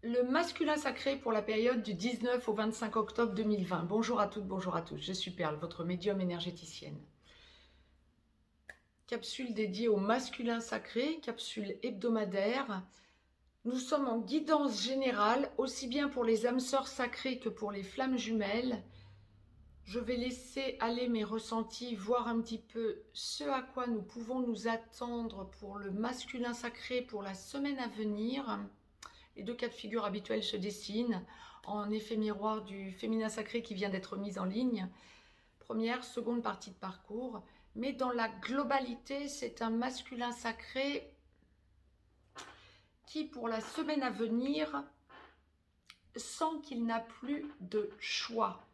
Le masculin sacré pour la période du 19 au 25 octobre 2020. Bonjour à toutes, bonjour à tous. Je suis Perle, votre médium énergéticienne. Capsule dédiée au masculin sacré, capsule hebdomadaire. Nous sommes en guidance générale, aussi bien pour les âmes sœurs sacrées que pour les flammes jumelles. Je vais laisser aller mes ressentis, voir un petit peu ce à quoi nous pouvons nous attendre pour le masculin sacré pour la semaine à venir. Les deux cas de figure habituels se dessinent en effet miroir du féminin sacré qui vient d'être mis en ligne. Première, seconde partie de parcours. Mais dans la globalité, c'est un masculin sacré qui, pour la semaine à venir, sent qu'il n'a plus de choix.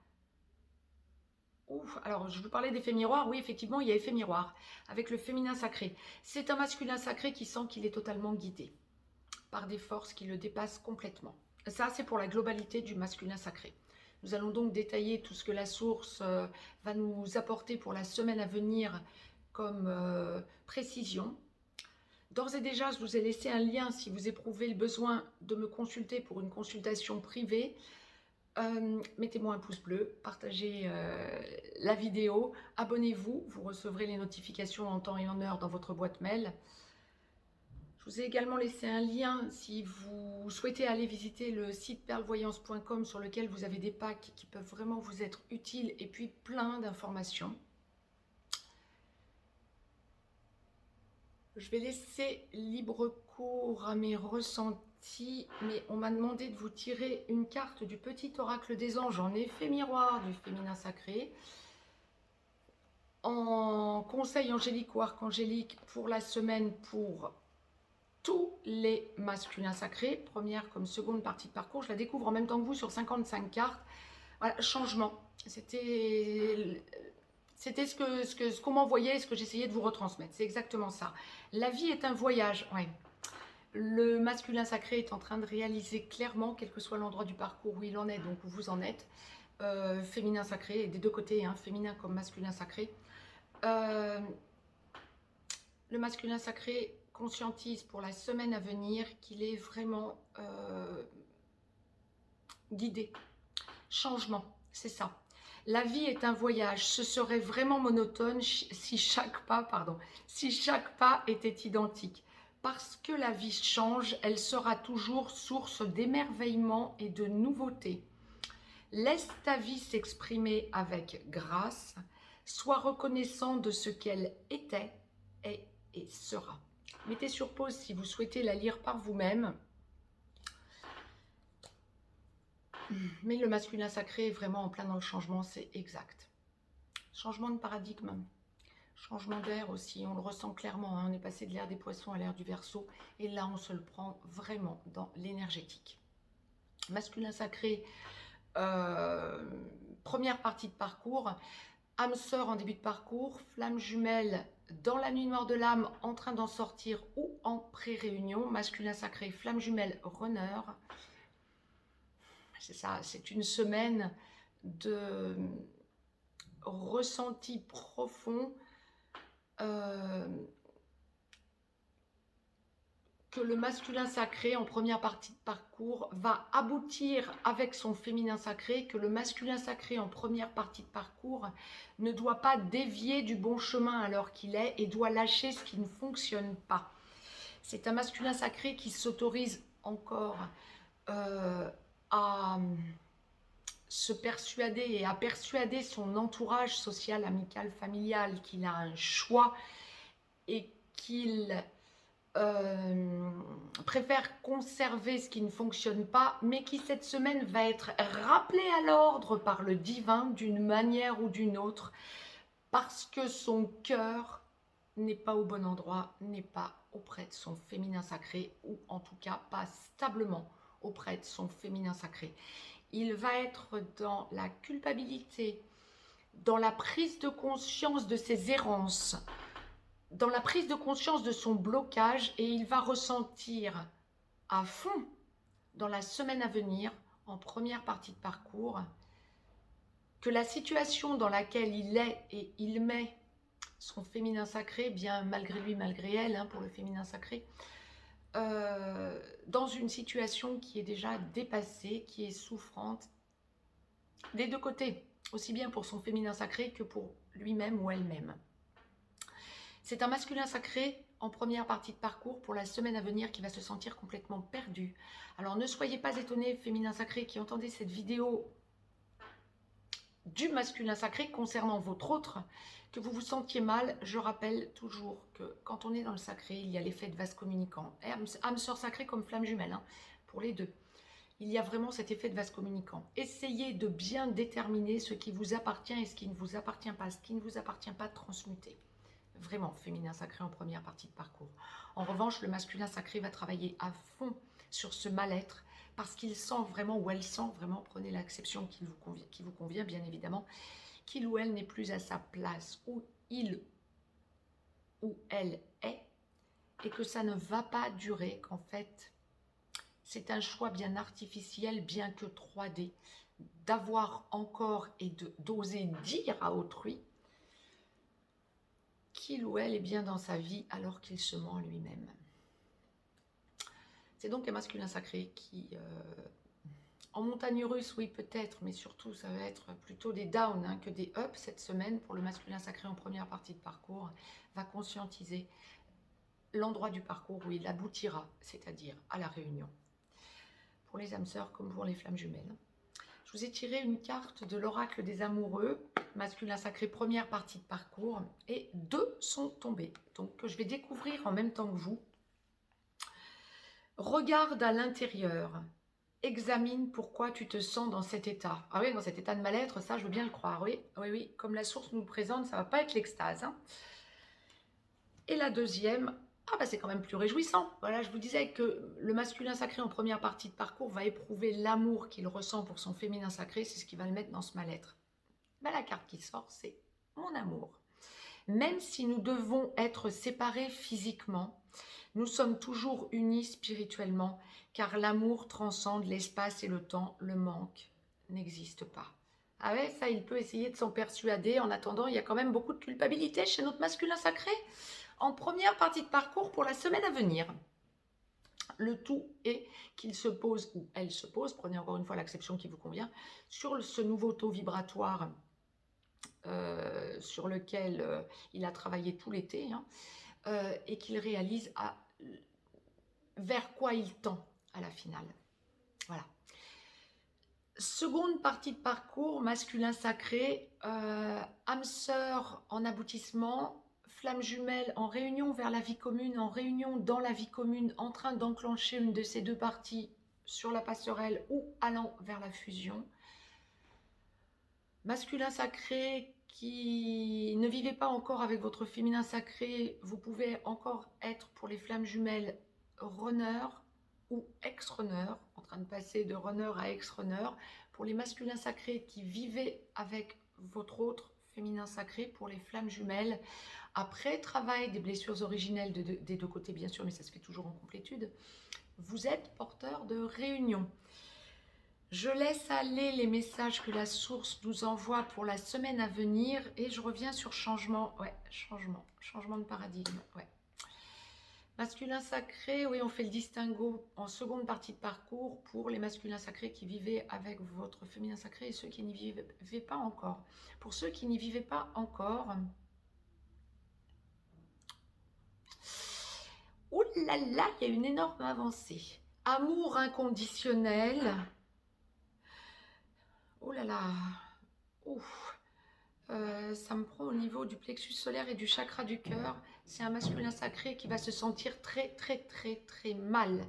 Ouf, alors je vous parlais d'effet miroir, oui effectivement il y a effet miroir avec le féminin sacré. C'est un masculin sacré qui sent qu'il est totalement guidé par des forces qui le dépassent complètement. Ça, c'est pour la globalité du masculin sacré. Nous allons donc détailler tout ce que la source va nous apporter pour la semaine à venir comme précision. D'ores et déjà, je vous ai laissé un lien si vous éprouvez le besoin de me consulter pour une consultation privée. Mettez-moi un pouce bleu, partagez la vidéo, abonnez-vous, vous recevrez les notifications en temps et en heure dans votre boîte mail. Je vous ai également laissé un lien si vous souhaitez aller visiter le site perlevoyance.com sur lequel vous avez des packs qui peuvent vraiment vous être utiles et puis plein d'informations. Je vais laisser libre cours à mes ressentis, mais on m'a demandé de vous tirer une carte du petit oracle des anges en effet miroir du féminin sacré, en conseil angélique ou archangélique pour la semaine pour tous les masculins sacrés, première comme seconde partie de parcours. Je la découvre en même temps que vous sur 55 cartes. Voilà, changement. C'était ce qu'on m'envoyait, ce que j'essayais de vous retransmettre. C'est exactement ça. La vie est un voyage. Ouais. Le masculin sacré est en train de réaliser clairement, quel que soit l'endroit du parcours où il en est, donc où vous en êtes, féminin sacré, et des deux côtés, hein, féminin comme masculin sacré. Le masculin sacré conscientise pour la semaine à venir qu'il est vraiment guidé. Changement, c'est ça. La vie est un voyage. Ce serait vraiment monotone si chaque pas était identique. Parce que la vie change, elle sera toujours source d'émerveillement et de nouveauté. Laisse ta vie s'exprimer avec grâce. Sois reconnaissant de ce qu'elle était, est et sera. Mettez sur pause si vous souhaitez la lire par vous-même. Mais le masculin sacré est vraiment en plein dans le changement, c'est exact. Changement de paradigme, changement d'air aussi, on le ressent clairement. Hein, on est passé de l'ère des poissons à l'ère du Verseau, et là on se le prend vraiment dans l'énergétique. Masculin sacré, première partie de parcours, âme sœur en début de parcours, flamme jumelle dans la nuit noire de l'âme en train d'en sortir ou en pré-réunion, masculin sacré, flamme jumelle, runner. C'est ça, c'est une semaine de ressenti profond que le masculin sacré en première partie de parcours va aboutir avec son féminin sacré, que le masculin sacré en première partie de parcours ne doit pas dévier du bon chemin alors qu'il est et doit lâcher ce qui ne fonctionne pas. C'est un masculin sacré qui s'autorise encore à se persuader et à persuader son entourage social, amical, familial qu'il a un choix et qu'il préfère conserver ce qui ne fonctionne pas, mais qui cette semaine va être rappelé à l'ordre par le divin d'une manière ou d'une autre, parce que son cœur n'est pas au bon endroit, n'est pas auprès de son féminin sacré, ou en tout cas pas stablement auprès de son féminin sacré. Il va être dans la culpabilité, dans la prise de conscience de ses errances, dans la prise de conscience de son blocage, et il va ressentir à fond dans la semaine à venir, en première partie de parcours, que la situation dans laquelle il est et il met son féminin sacré, bien malgré lui, malgré elle, hein, pour le féminin sacré, dans une situation qui est déjà dépassée, qui est souffrante, des deux côtés, aussi bien pour son féminin sacré que pour lui-même ou elle-même. C'est un masculin sacré en première partie de parcours pour la semaine à venir qui va se sentir complètement perdu. Alors ne soyez pas étonnés, féminin sacré, qui entendez cette vidéo du masculin sacré concernant votre autre, que vous vous sentiez mal. Je rappelle toujours que quand on est dans le sacré, il y a l'effet de vase communicant. Et âme sœur sacrée comme flamme jumelle, hein, pour les deux. Il y a vraiment cet effet de vase communicant. Essayez de bien déterminer ce qui vous appartient et ce qui ne vous appartient pas. Ce qui ne vous appartient pas, transmuter. Vraiment, féminin sacré en première partie de parcours. En revanche, le masculin sacré va travailler à fond sur ce mal-être parce qu'il sent vraiment, ou elle sent vraiment, prenez l'acception qui vous convient bien évidemment, qu'il ou elle n'est plus à sa place, où il ou elle est, et que ça ne va pas durer, qu'en fait, c'est un choix bien artificiel, bien que 3D, d'avoir encore et d'oser dire à autrui qu'il ou elle est bien dans sa vie alors qu'il se ment lui-même. C'est donc un masculin sacré qui, en montagne russe, oui peut-être, mais surtout ça va être plutôt des downs hein, que des ups cette semaine pour le masculin sacré en première partie de parcours, va conscientiser l'endroit du parcours où il aboutira, c'est-à-dire à la réunion. Pour les âmes sœurs comme pour les flammes jumelles. Je vous ai tiré une carte de l'oracle des amoureux, masculin sacré, première partie de parcours, et 2 sont tombés. Donc, que je vais découvrir en même temps que vous. Regarde à l'intérieur. Examine pourquoi tu te sens dans cet état. Ah oui, dans cet état de mal-être, ça, je veux bien le croire. Oui, oui, oui. Comme la source nous le présente, ça ne va pas être l'extase. Hein. Et la deuxième, ah bah c'est quand même plus réjouissant. Voilà, je vous disais que le masculin sacré en première partie de parcours va éprouver l'amour qu'il ressent pour son féminin sacré, c'est ce qui va le mettre dans ce mal-être. Bah, la carte qui sort, c'est mon amour. Même si nous devons être séparés physiquement, nous sommes toujours unis spirituellement, car l'amour transcende l'espace et le temps, le manque n'existe pas. Ah ouais, ça, il peut essayer de s'en persuader. En attendant, il y a quand même beaucoup de culpabilité chez notre masculin sacré en première partie de parcours pour la semaine à venir. Le tout est qu'il se pose, ou elle se pose, prenez encore une fois l'acception qui vous convient, sur ce nouveau taux vibratoire sur lequel il a travaillé tout l'été, hein, et qu'il réalise vers quoi il tend à la finale. Voilà. Seconde partie de parcours, masculin sacré, âme sœur en aboutissement, flamme jumelle en réunion vers la vie commune, en réunion dans la vie commune, en train d'enclencher une de ces deux parties sur la passerelle ou allant vers la fusion. Masculin sacré qui ne vivez pas encore avec votre féminin sacré, vous pouvez encore être pour les flammes jumelles runner ou ex-runner, en train de passer de runner à ex-runner. Pour les masculins sacrés qui vivaient avec votre autre féminin sacré, pour les flammes jumelles, après travail des blessures originelles des deux côtés bien sûr, mais ça se fait toujours en complétude, vous êtes porteur de réunion. Je laisse aller les messages que la source nous envoie pour la semaine à venir et je reviens sur changement. Ouais, changement de paradigme. Ouais. Masculin sacré, oui, on fait le distinguo en seconde partie de parcours pour les masculins sacrés qui vivaient avec votre féminin sacré et ceux qui n'y vivaient pas encore. Pour ceux qui n'y vivaient pas encore, ouh là là, il y a une énorme avancée. Amour inconditionnel. Oh là là, ouf, ça me prend au niveau du plexus solaire et du chakra du cœur. C'est un masculin sacré qui va se sentir très mal.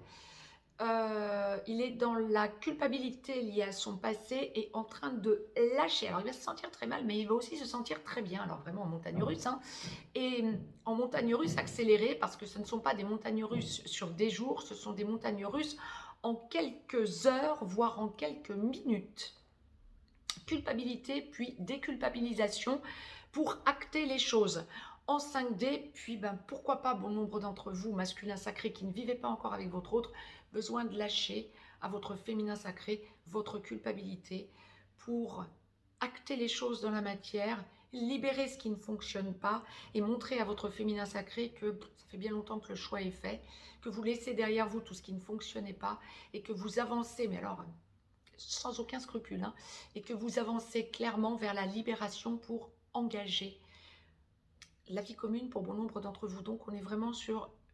Il est dans la culpabilité liée à son passé et en train de lâcher. Alors il va se sentir très mal, mais il va aussi se sentir très bien. Alors vraiment en montagne russe, hein. Et en montagne russe accélérée, parce que ce ne sont pas des montagnes russes sur des jours, ce sont des montagnes russes en quelques heures, voire en quelques minutes. Culpabilité, puis déculpabilisation pour acter les choses en 5D, puis pourquoi pas bon nombre d'entre vous, masculins sacrés qui ne vivez pas encore avec votre autre, besoin de lâcher à votre féminin sacré votre culpabilité pour acter les choses dans la matière libérer ce qui ne fonctionne pas et montrer à votre féminin sacré que ça fait bien longtemps que le choix est fait, que vous laissez derrière vous tout ce qui ne fonctionnait pas et que vous avancez, mais alors sans aucun scrupule, hein, et que vous avancez clairement vers la libération pour engager la vie commune pour bon nombre d'entre vous. Donc on est vraiment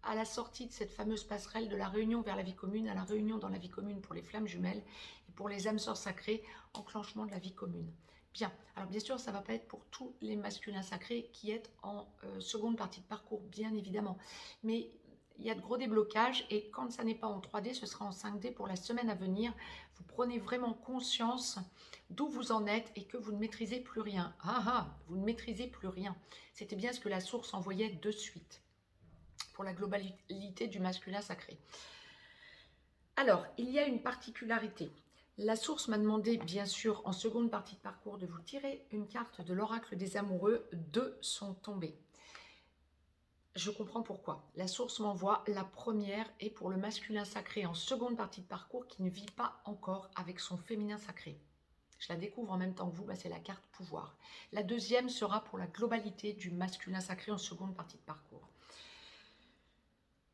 à la sortie de cette fameuse passerelle de la réunion vers la vie commune, à la réunion dans la vie commune pour les flammes jumelles et pour les âmes sœurs sacrées, enclenchement de la vie commune. Bien, alors bien sûr, ça ne va pas être pour tous les masculins sacrés qui est en seconde partie de parcours, bien évidemment. Mais il y a de gros déblocages et quand ça n'est pas en 3D, ce sera en 5D pour la semaine à venir. Vous prenez vraiment conscience d'où vous en êtes et que vous ne maîtrisez plus rien. Ah ah, vous ne maîtrisez plus rien. C'était bien ce que la source envoyait de suite pour la globalité du masculin sacré. Alors, il y a une particularité. La source m'a demandé, bien sûr, en seconde partie de parcours, de vous tirer une carte de l'oracle des amoureux. 2 sont tombées. Je comprends pourquoi. La source m'envoie la première et pour le masculin sacré en seconde partie de parcours qui ne vit pas encore avec son féminin sacré. Je la découvre en même temps que vous, c'est la carte pouvoir. La deuxième sera pour la globalité du masculin sacré en seconde partie de parcours.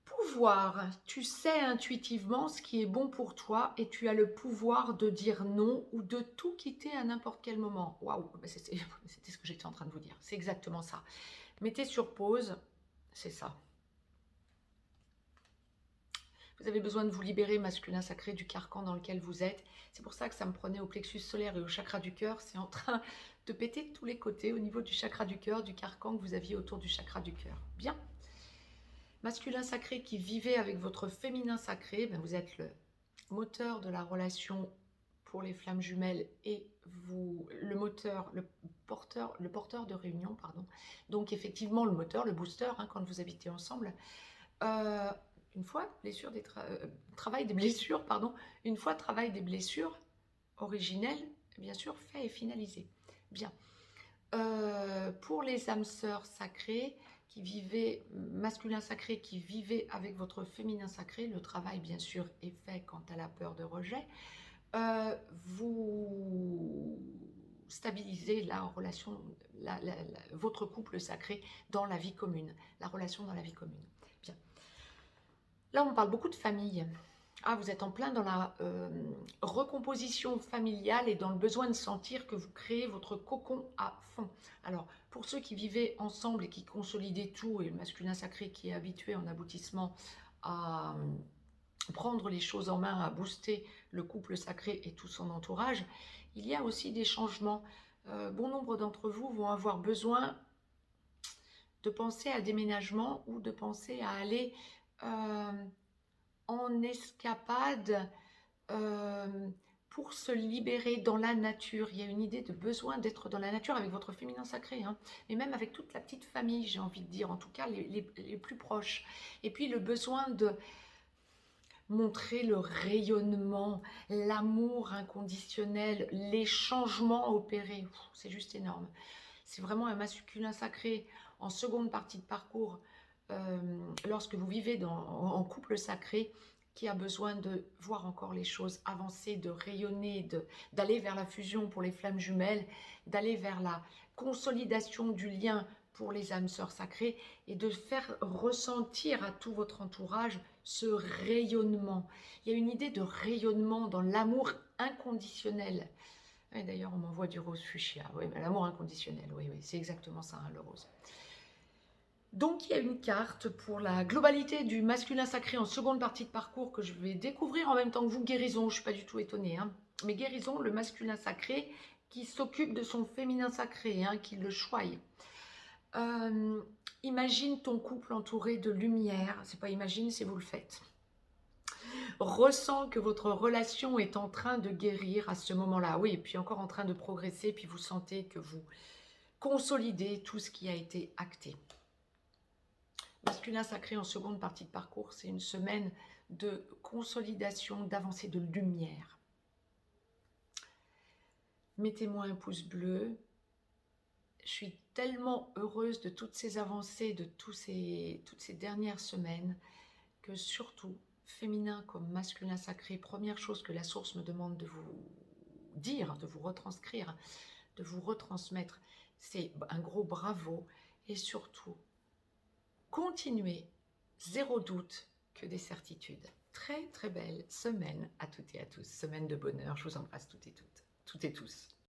Pouvoir, tu sais intuitivement ce qui est bon pour toi et tu as le pouvoir de dire non ou de tout quitter à n'importe quel moment. Waouh, c'était ce que j'étais en train de vous dire. C'est exactement ça. Mettez sur pause, c'est ça. Vous avez besoin de vous libérer, masculin sacré, du carcan dans lequel vous êtes. C'est pour ça que ça me prenait au plexus solaire et au chakra du cœur. C'est en train de péter de tous les côtés au niveau du chakra du cœur, du carcan que vous aviez autour du chakra du cœur. Bien. Masculin sacré qui vivait avec votre féminin sacré, ben vous êtes le moteur de la relation pour les flammes jumelles et vous, le porteur de réunion, pardon. Donc effectivement le moteur, le booster, hein, quand vous habitez ensemble. Une fois travail des blessures, pardon, une fois travail des blessures originelles, bien sûr, fait et finalisé. Bien. Pour les âmes sœurs sacrées qui vivaient, masculin sacré qui vivaient avec votre féminin sacré, le travail bien sûr est fait quant à la peur de rejet. Vous stabilisez la relation, votre couple sacré dans la vie commune, la relation dans la vie commune. Bien. Là, on parle beaucoup de famille. Ah, vous êtes en plein dans la recomposition familiale et dans le besoin de sentir que vous créez votre cocon à fond. Alors, pour ceux qui vivaient ensemble et qui consolidaient tout, et le masculin sacré qui est habitué en aboutissement à prendre les choses en main, à booster le couple sacré et tout son entourage, il y a aussi des changements. Bon nombre d'entre vous vont avoir besoin de penser à déménagement ou de penser à aller en escapade pour se libérer dans la nature. Il y a une idée de besoin d'être dans la nature avec votre féminin sacré, hein, mais même avec toute la petite famille, j'ai envie de dire, en tout cas les plus proches. Et puis le besoin de montrer le rayonnement, l'amour inconditionnel, les changements opérés. C'est juste énorme. C'est vraiment un masculin sacré en seconde partie de parcours lorsque vous vivez en couple sacré qui a besoin de voir encore les choses avancer, de rayonner, d'aller vers la fusion pour les flammes jumelles, d'aller vers la consolidation du lien pour les âmes sœurs sacrées et de faire ressentir à tout votre entourage ce rayonnement. Il y a une idée de rayonnement dans l'amour inconditionnel. D'ailleurs, on m'envoie du rose fuchsia. Oui, l'amour inconditionnel, oui, c'est exactement ça, hein, le rose. Donc, il y a une carte pour la globalité du masculin sacré en seconde partie de parcours que je vais découvrir en même temps que vous, guérison. Je ne suis pas du tout étonnée, hein. Mais guérison, le masculin sacré qui s'occupe de son féminin sacré, hein, qui le choisit. Imagine ton couple entouré de lumière. C'est pas imagine, c'est vous le faites. Ressens que votre relation est en train de guérir à ce moment-là. Oui, et puis encore en train de progresser, puis vous sentez que vous consolidez tout ce qui a été acté. Masculin sacré en seconde partie de parcours, c'est une semaine de consolidation, d'avancée, de lumière. Mettez-moi un pouce bleu. Je suis tellement heureuse de toutes ces avancées, de toutes ces dernières semaines, que surtout, féminin comme masculin sacré, première chose que la source me demande de vous dire, de vous retranscrire, de vous retransmettre, c'est un gros bravo. Et surtout, continuez, zéro doute que des certitudes. Très très belle semaine à toutes et à tous, semaine de bonheur, je vous embrasse toutes et tous.